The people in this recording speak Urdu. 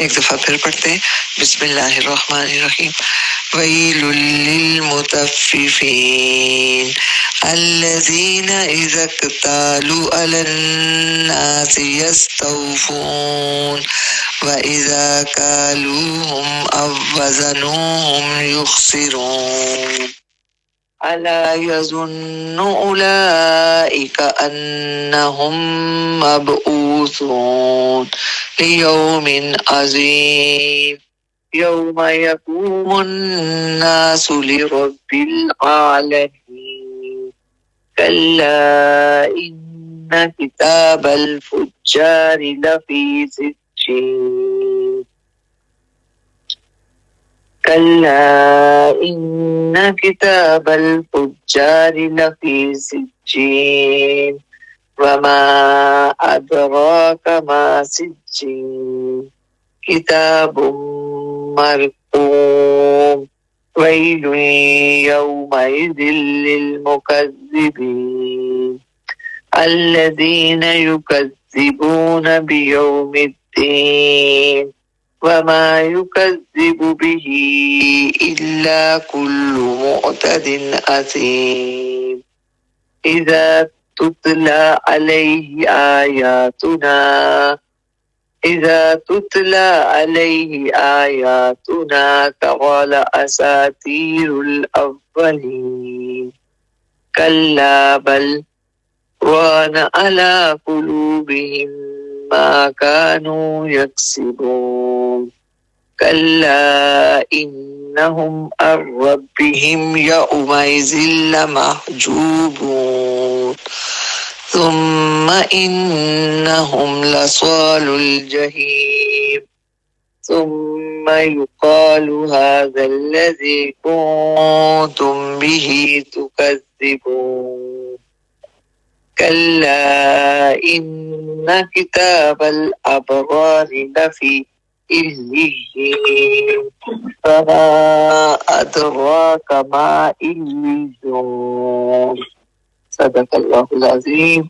ایک دفعہ پھر پڑھتے ہیں۔ بسم اللہ الرحمن الرحیم۔ ویل للمطففین الذین اذا اکتالوا علی الناس یستوفون واذا کالوهم او وزنوهم یخسرون الا یظن اولئک انہم مبعوثون لیوم عظیم یوم یقوم الناس لرب العالمین کلا ان کتاب الفجار لفی سجین کلا ان کتاب الفجار لفی سجین وما ادراک ما سجین کتاب مرقوم ویل یومئذ للمکذبین الذین یکذبون بیوم الدین وما یکذب به الا کل معتد اثیم اذا تتلى عليه آياتنا قال أساطير الأولين كلا بل ران على قلوبهم ما كانوا يكسبون كلا إنهم عن ربهم يومئذ لمحجوبون ثم إنهم لصال الجحيم ثم يقال هذا الذي كنتم به تكذبون كلا إن كتاب الأبرار لفي إليين فما أدراك ما إليون صدق اللہ العظیم۔